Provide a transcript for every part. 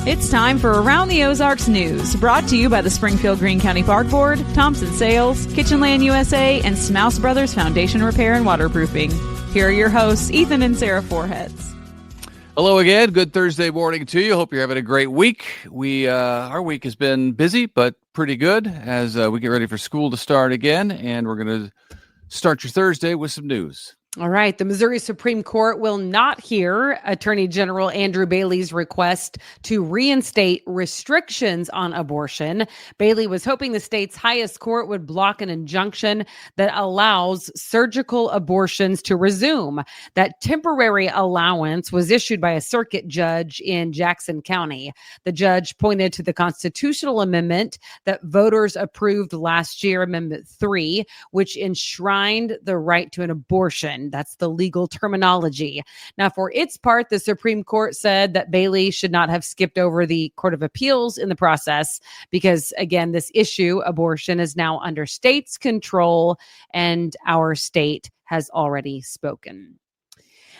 It's time for Around the Ozarks News, brought to you by the Springfield Greene County Park Board, Thompson Sales, Kitchenland USA, and Smouse Brothers Foundation Repair and Waterproofing. Here are your hosts, Ethan and Sarah Foreheads. Hello again. Good Thursday morning to you. Hope you're having a great week. Our week has been busy, but pretty good as we get ready for school to start again. And we're going to start your Thursday with some news. All right. The Missouri Supreme Court will not hear Attorney General Andrew Bailey's request to reinstate restrictions on abortion. Bailey was hoping the state's highest court would block an injunction that allows surgical abortions to resume. That temporary allowance was issued by a circuit judge in Jackson County. The judge pointed to the constitutional amendment that voters approved last year, Amendment 3, which enshrined the right to an abortion. That's the legal terminology. Now, for its part, the Supreme Court said that Bailey should not have skipped over the Court of Appeals in the process because, again, this issue, abortion, is now under state's control, and our state has already spoken.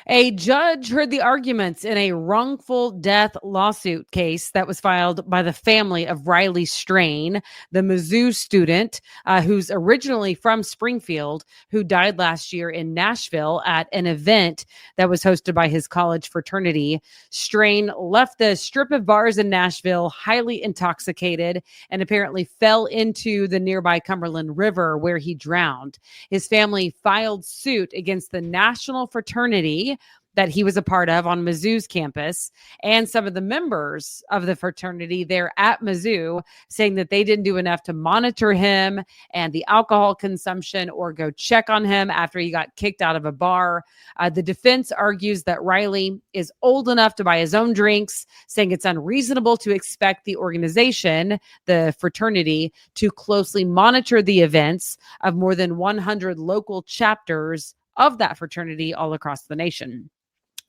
A judge heard the arguments in a wrongful death lawsuit case that was filed by the family of Riley Strain, the Mizzou student who's originally from Springfield, who died last year in Nashville at an event that was hosted by his college fraternity. Strain left the strip of bars in Nashville highly intoxicated and apparently fell into the nearby Cumberland River where he drowned. His family filed suit against the national fraternity that he was a part of on Mizzou's campus and some of the members of the fraternity there at Mizzou, saying that they didn't do enough to monitor him and the alcohol consumption or go check on him after he got kicked out of a bar. The defense argues that Riley is old enough to buy his own drinks, saying it's unreasonable to expect the organization, the fraternity, to closely monitor the events of more than 100 local chapters of that fraternity all across the nation.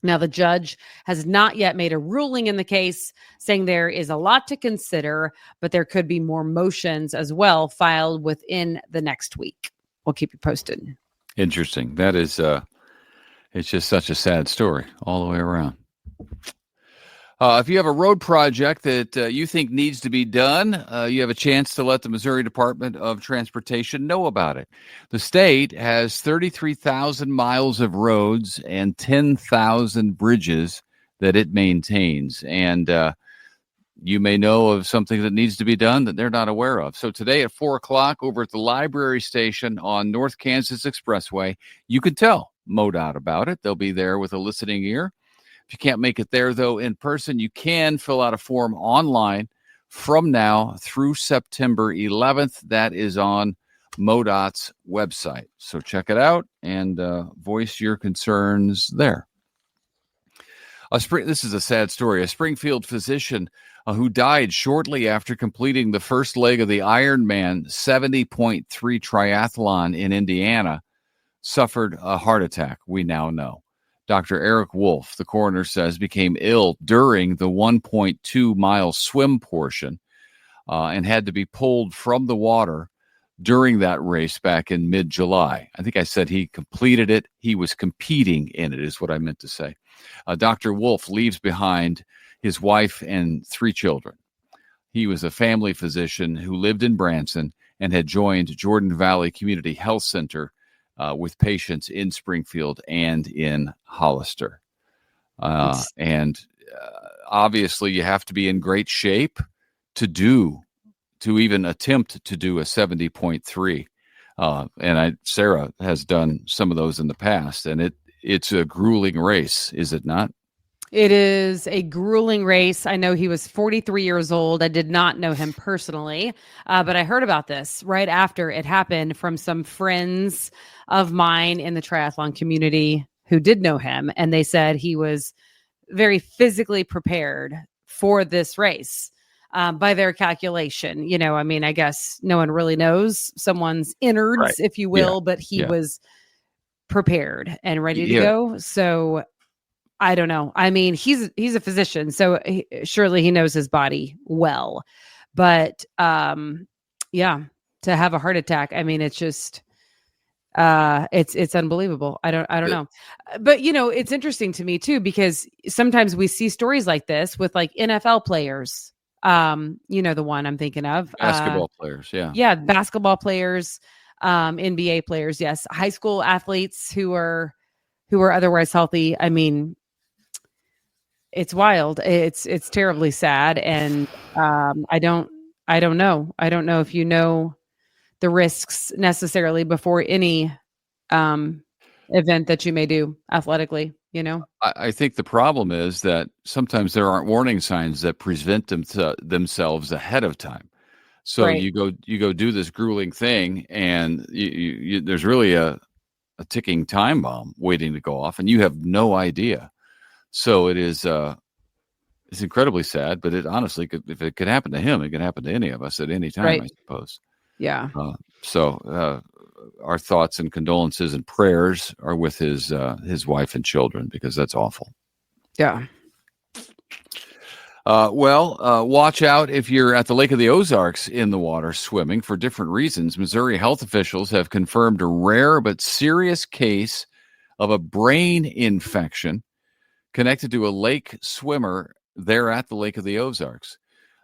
Now, the judge has not yet made a ruling in the case, saying there is a lot to consider, but there could be more motions as well filed within the next week. We'll keep you posted. Interesting. That is, it's just such a sad story all the way around. If you have a road project that you think needs to be done, you have a chance to let the Missouri Department of Transportation know about it. The state has 33,000 miles of roads and 10,000 bridges that it maintains. And you may know of something that needs to be done that they're not aware of. So today at 4 o'clock over at the library station on North Kansas Expressway, you can tell MoDOT about it. They'll be there with a listening ear. If you can't make it there, though, in person, you can fill out a form online from now through September 11th. That is on MoDOT's website. So check it out and voice your concerns there. This is a sad story. A Springfield physician who died shortly after completing the first leg of the Ironman 70.3 triathlon in Indiana suffered a heart attack, we now know. Dr. Eric Wolf, the coroner says, became ill during the 1.2-mile swim portion and had to be pulled from the water during that race back in mid-July. I think I said he completed it. He was competing in it, is what I meant to say. Dr. Wolf leaves behind his wife and 3 children. He was a family physician who lived in Branson and had joined Jordan Valley Community Health Center with patients in Springfield and in Hollister. Obviously you have to be in great shape to even attempt to do a 70.3. Sarah has done some of those in the past, and it's a grueling race, is it not? It is a grueling race. I know he was 43 years old. I did not know him personally, but I heard about this right after it happened from some friends of mine in the triathlon community who did know him. And they said he was very physically prepared for this race by their calculation. You know, I mean, I guess no one really knows someone's innards, right, if you will, but he was prepared and ready to go. So I don't know. I mean, he's a physician, so surely he knows his body well. But to have a heart attack, I mean, it's just It's unbelievable. I don't know. But it's interesting to me too, because sometimes we see stories like this with like NFL players. The one I'm thinking of. Basketball players, yeah. Yeah, basketball players, NBA players, yes. High school athletes who are otherwise healthy. I mean, it's wild. It's terribly sad. And I don't know. I don't know if you know the risks necessarily before any event that you may do athletically, I think the problem is that sometimes there aren't warning signs that present themselves ahead of time. So Right. you go do this grueling thing, and you there's really a ticking time bomb waiting to go off, and you have no idea. So it is it's incredibly sad, but it honestly if it could happen to him, it could happen to any of us at any time, Right. I suppose. Yeah. So our thoughts and condolences and prayers are with his wife and children, because that's awful. Yeah. Watch out if you're at the Lake of the Ozarks in the water swimming for different reasons. Missouri health officials have confirmed a rare but serious case of a brain infection connected to a lake swimmer there at the Lake of the Ozarks.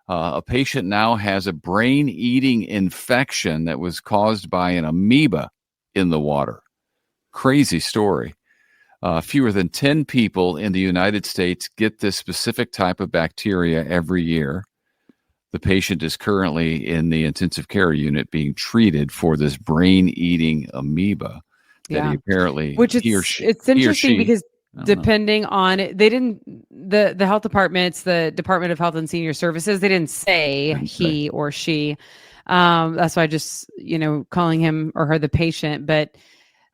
A patient now has a brain-eating infection that was caused by an amoeba in the water. Crazy story. Fewer than 10 people in the United States get this specific type of bacteria every year. The patient is currently in the intensive care unit being treated for this brain-eating amoeba that he apparently, it's interesting because depending on it, they didn't, the health departments, the Department of Health and Senior Services, they didn't say he or she. That's why I just, calling him or her the patient. But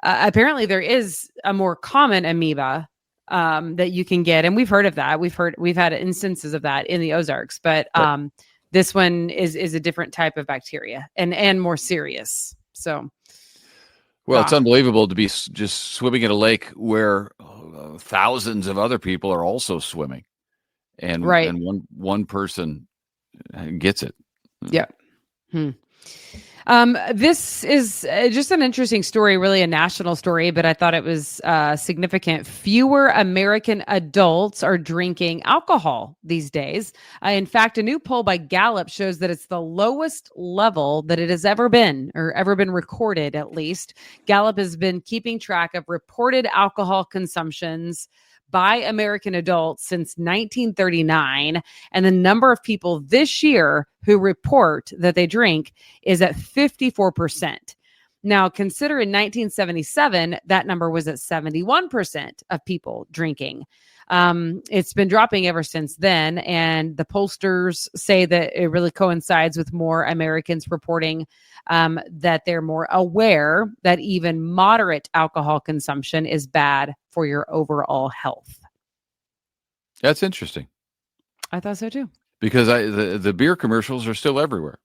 apparently there is a more common amoeba that you can get. And we've heard of that. We've had instances of that in the Ozarks. But this one is a different type of bacteria and more serious. So. Well, it's unbelievable to be just swimming in a lake where thousands of other people are also swimming, and one person gets it. Yeah. This is just an interesting story, really a national story, but I thought it was significant. Fewer American adults are drinking alcohol these days. In fact, a new poll by Gallup shows that it's the lowest level that it has ever been, or ever been recorded, at least. Gallup has been keeping track of reported alcohol consumptions by American adults since 1939. And the number of people this year who report that they drink is at 54%. Now, consider in 1977, that number was at 71% of people drinking. It's been dropping ever since then. And the pollsters say that it really coincides with more Americans reporting that they're more aware that even moderate alcohol consumption is bad for your overall health. That's interesting. I thought so too. Because the beer commercials are still everywhere.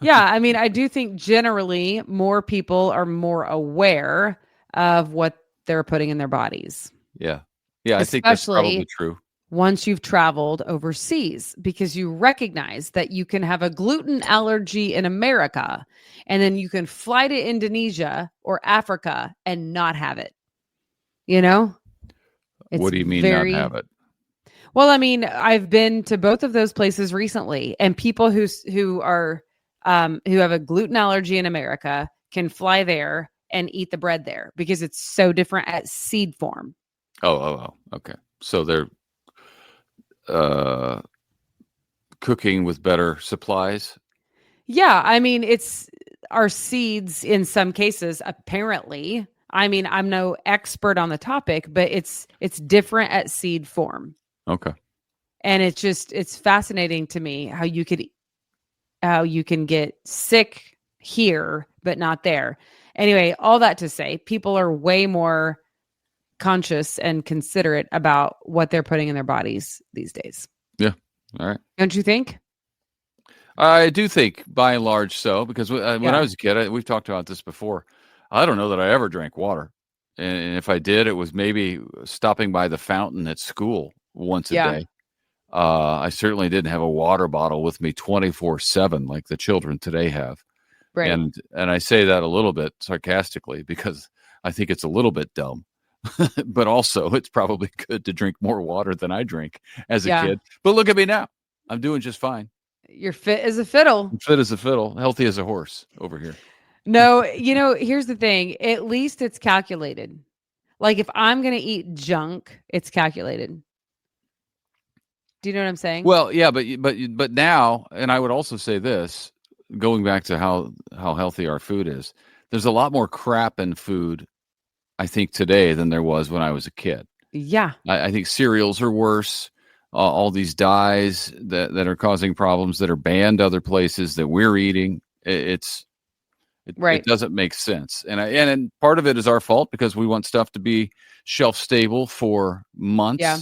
Yeah, I mean, I do think generally more people are more aware of what they're putting in their bodies. Yeah. Yeah, I think that's probably true. Once you've traveled overseas, because you recognize that you can have a gluten allergy in America, and then you can fly to Indonesia or Africa and not have it. What do you mean not have it? Well, I mean, I've been to both of those places recently, and people who have a gluten allergy in America can fly there and eat the bread there because it's so different at seed form. Oh, okay. So they're cooking with better supplies. Yeah, I mean, it's our seeds in some cases, apparently. I mean, I'm no expert on the topic, but it's different at seed form. Okay. And it's fascinating to me how you can get sick here, but not there. Anyway, all that to say, people are way more conscious and considerate about what they're putting in their bodies these days. Yeah. All right. Don't you think? I do think by and large so, because when I was a kid, we've talked about this before. I don't know that I ever drank water. And if I did, it was maybe stopping by the fountain at school once a day. I certainly didn't have a water bottle with me 24/7 like the children today have. Right. And I say that a little bit sarcastically because I think it's a little bit dumb. But also, it's probably good to drink more water than I drink as a kid. But look at me now. I'm doing just fine. You're fit as a fiddle. I'm fit as a fiddle, healthy as a horse over here. No, here's the thing. At least it's calculated. Like if I'm going to eat junk, it's calculated. Do you know what I'm saying? Well, yeah, but now, and I would also say this, going back to how healthy our food is, there's a lot more crap in food, I think, today than there was when I was a kid. Yeah. I think cereals are worse. All these dyes that are causing problems that are banned other places that we're eating. It doesn't make sense. And part of it is our fault because we want stuff to be shelf stable for months. Yeah.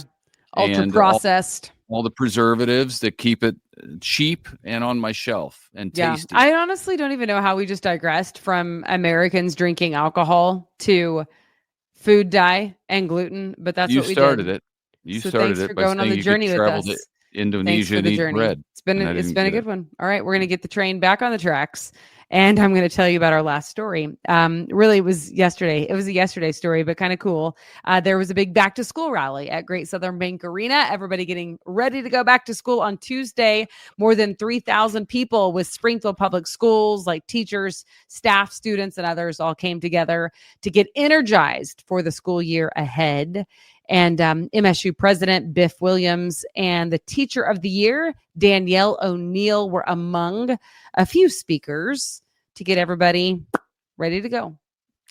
Ultra processed. All the preservatives that keep it cheap and on my shelf and tasty. I honestly don't even know how we just digressed from Americans drinking alcohol to food dye and gluten, but that's what we did. You started it. You started it by going on the journey with us. To Indonesia and eat bread. It's been a good one. All right, we're going to get the train back on the tracks. And I'm going to tell you about our last story. Really, it was yesterday. It was a yesterday story, but kind of cool. There was a big back to school rally at Great Southern Bank Arena. Everybody getting ready to go back to school on Tuesday. More than 3,000 people with Springfield Public Schools, like teachers, staff, students, and others all came together to get energized for the school year ahead. And MSU President Biff Williams and the Teacher of the Year, Danielle O'Neill, were among a few speakers to get everybody ready to go.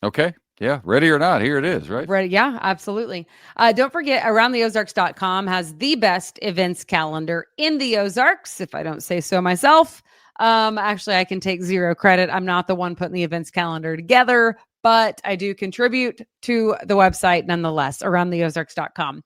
Okay. Yeah. Ready or not, here it is, right? Ready. Yeah, absolutely. Don't forget, aroundtheozarks.com has the best events calendar in the Ozarks, if I don't say so myself. Actually, I can take zero credit. I'm not the one putting the events calendar together, but I do contribute to the website nonetheless, aroundtheozarks.com.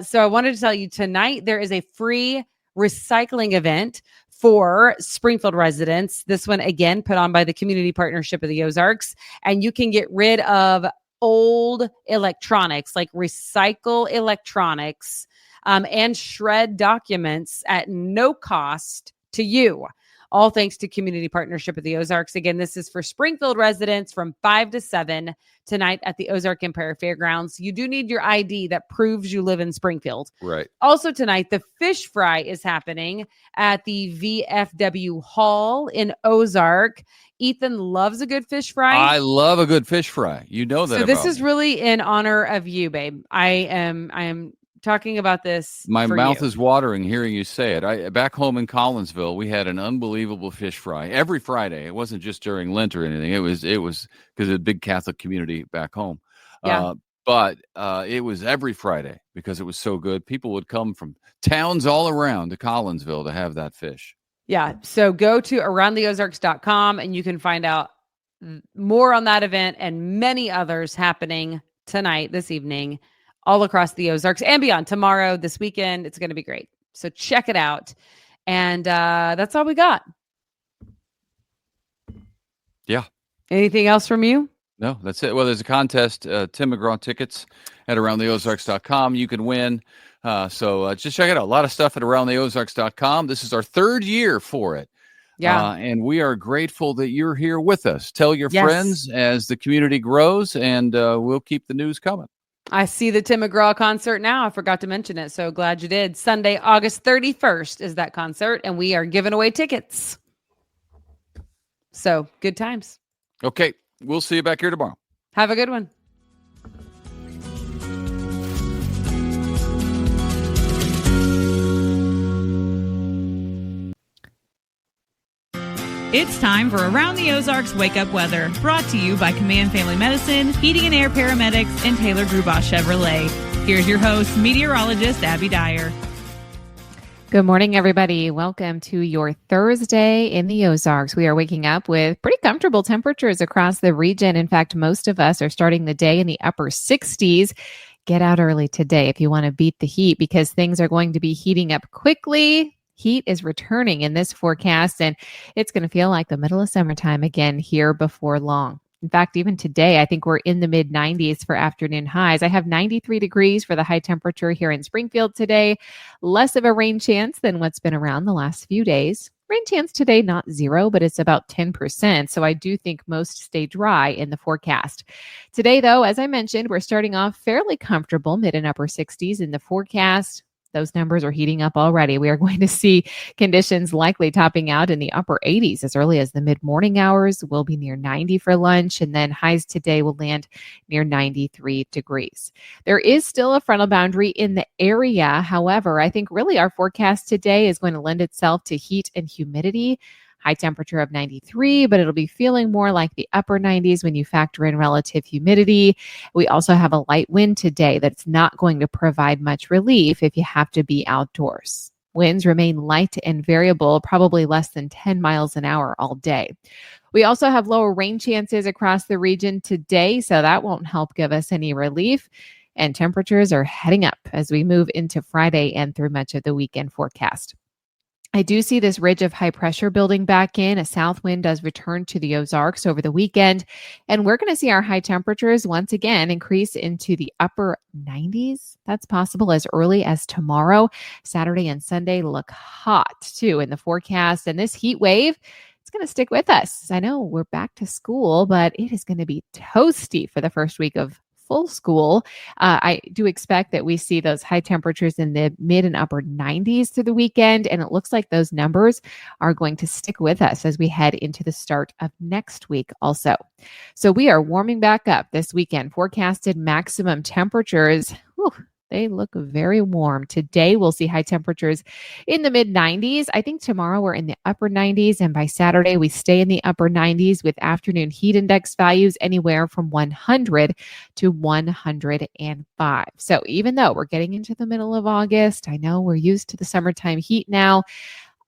So I wanted to tell you tonight, there is a free recycling event for Springfield residents. This one, again, put on by the Community Partnership of the Ozarks. And you can get rid of old electronics, like recycle electronics, and shred documents at no cost to you. All thanks to Community Partnership of the Ozarks. Again, this is for Springfield residents from 5 to 7 tonight at the Ozark Empire Fairgrounds. You do need your ID that proves you live in Springfield. Right. Also tonight, the fish fry is happening at the VFW Hall in Ozark. Ethan loves a good fish fry. I love a good fish fry. You know that. So this is really in honor of you, babe. I am talking about this. My mouth is watering hearing you say it. Back home in Collinsville, we had an unbelievable fish fry every Friday. It wasn't just during Lent or anything. It was because of a big Catholic community back home. Yeah. But it was every Friday because it was so good. People would come from towns all around to Collinsville to have that fish. Yeah. So go to aroundtheozarks.com and you can find out more on that event and many others happening tonight, this evening, all across the Ozarks and beyond. Tomorrow, this weekend, it's going to be great. So check it out. And that's all we got. Yeah. Anything else from you? No, that's it. Well, there's a contest, Tim McGraw tickets at aroundtheozarks.com. You can win. So just check it out. A lot of stuff at aroundtheozarks.com. This is our third year for it. Yeah. And we are grateful that you're here with us. Tell your friends as the community grows, and we'll keep the news coming. I see the Tim McGraw concert now. I forgot to mention it. So glad you did. Sunday, August 31st is that concert, and we are giving away tickets. So good times. Okay. We'll see you back here tomorrow. Have a good one. It's time for Around the Ozarks Wake Up Weather, brought to you by Command Family Medicine, Heating and Air Paramedics, and Taylor Grubosh Chevrolet. Here's your host, meteorologist Abby Dyer. Good morning, everybody. Welcome to your Thursday in the Ozarks. We are waking up with pretty comfortable temperatures across the region. In fact, most of us are starting the day in the upper 60s. Get out early today if you want to beat the heat because things are going to be heating up quickly. Heat is returning in this forecast, and it's going to feel like the middle of summertime again here before long. In fact, even today, I think we're in the mid 90s for afternoon highs. I have 93 degrees for the high temperature here in Springfield today. Less of a rain chance than what's been around the last few days. Rain chance today, not 0, but it's about 10%. So I do think most stay dry in the forecast. Today, though, as I mentioned, we're starting off fairly comfortable, mid and upper 60s in the forecast. Those numbers are heating up already. We are going to see conditions likely topping out in the upper 80s as early as the mid-morning hours. We'll be near 90 for lunch, and then highs today will land near 93 degrees. There is still a frontal boundary in the area. However, I think really our forecast today is going to lend itself to heat and humidity. High temperature of 93, but it'll be feeling more like the upper 90s when you factor in relative humidity. We also have a light wind today that's not going to provide much relief if you have to be outdoors. Winds remain light and variable, probably less than 10 miles an hour all day. We also have lower rain chances across the region today, so that won't help give us any relief. And temperatures are heading up as we move into Friday and through much of the weekend forecast. I do see this ridge of high pressure building back in. A south wind does return to the Ozarks over the weekend, and we're going to see our high temperatures once again increase into the upper 90s. That's possible as early as tomorrow. Saturday and Sunday look hot too in the forecast, and this heat wave, it's going to stick with us. I know we're back to school, but it is going to be toasty for the first week of full school. I do expect that we see those high temperatures in the mid and upper 90s through the weekend, and it looks like those numbers are going to stick with us as we head into the start of next week also. So we are warming back up this weekend. Forecasted maximum temperatures, they look very warm. Today, we'll see high temperatures in the mid-90s. I think tomorrow we're in the upper 90s, and by Saturday, we stay in the upper 90s with afternoon heat index values anywhere from 100 to 105. So even though we're getting into the middle of August, I know we're used to the summertime heat now.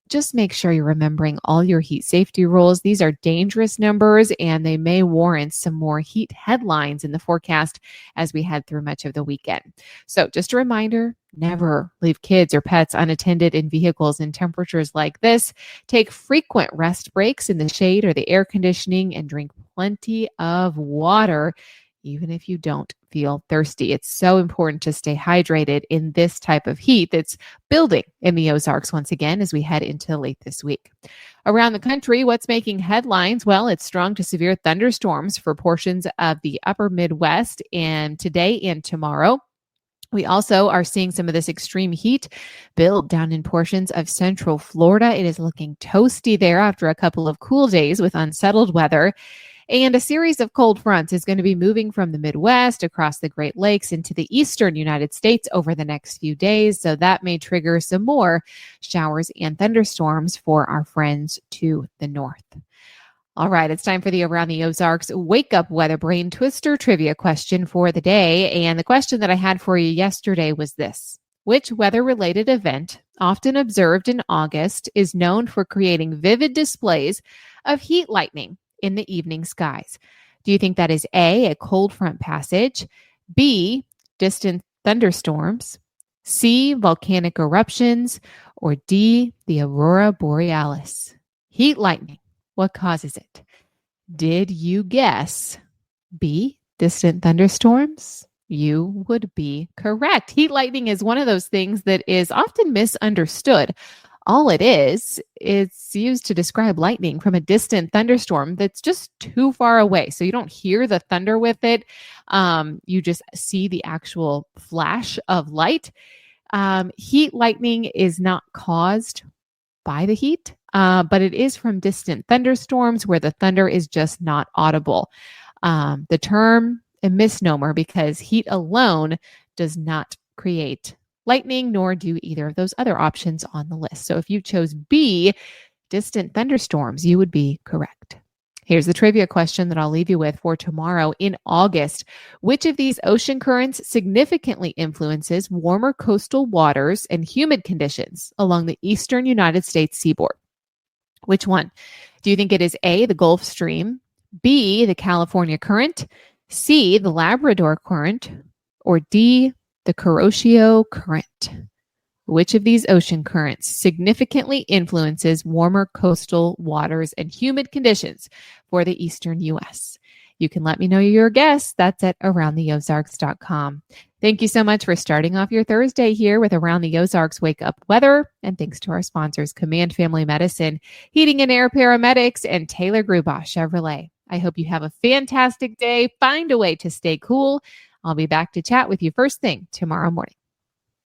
Just make sure you're remembering all your heat safety rules. These are dangerous numbers, and they may warrant some more heat headlines in the forecast as we head through much of the weekend. So just a reminder, never leave kids or pets unattended in vehicles in temperatures like this. Take frequent rest breaks in the shade or the air conditioning, and drink plenty of water, even if you don't feel thirsty. It's so important to stay hydrated in this type of heat that's building in the Ozarks once again as we head into late this week. Around the country, what's making headlines? Well, it's strong to severe thunderstorms for portions of the upper Midwest and today and tomorrow. We also are seeing some of this extreme heat build down in portions of central Florida. It is looking toasty there after a couple of cool days with unsettled weather. And a series of cold fronts is going to be moving from the Midwest across the Great Lakes into the eastern United States over the next few days. So that may trigger some more showers and thunderstorms for our friends to the north. All right, it's time for the Around the Ozarks Wake Up Weather Brain Twister trivia question for the day. And the question that I had for you yesterday was this: which weather-related event, often observed in August, is known for creating vivid displays of heat lightning in the evening skies? Do you think that is A, a cold front passage, B, distant thunderstorms, C, volcanic eruptions, or D, the aurora borealis? Heat lightning, what causes it? Did you guess B, distant thunderstorms? You would be correct. Heat lightning is one of those things that is often misunderstood. All it is, it's used to describe lightning from a distant thunderstorm that's just too far away. So you don't hear the thunder with it. You just see the actual flash of light. Heat lightning is not caused by the heat, but it is from distant thunderstorms where the thunder is just not audible. The term, a misnomer, because heat alone does not create lightning, nor do either of those other options on the list. So if you chose B, distant thunderstorms, you would be correct. Here's the trivia question that I'll leave you with for tomorrow. In August, which of these ocean currents significantly influences warmer coastal waters and humid conditions along the eastern United States seaboard? Which one? Do you think it is A, the Gulf Stream, B, the California Current, C, the Labrador Current, or D, the Kuroshio Current? Which of these ocean currents significantly influences warmer coastal waters and humid conditions for the eastern U.S.? You can let me know your guess. That's at aroundtheozarks.com. Thank you so much for starting off your Thursday here with Around the Ozarks Wake Up Weather. And thanks to our sponsors, Command Family Medicine, Heating and Air Paramedics, and Taylor Grubaugh Chevrolet. I hope you have a fantastic day. Find a way to stay cool. I'll be back to chat with you first thing tomorrow morning.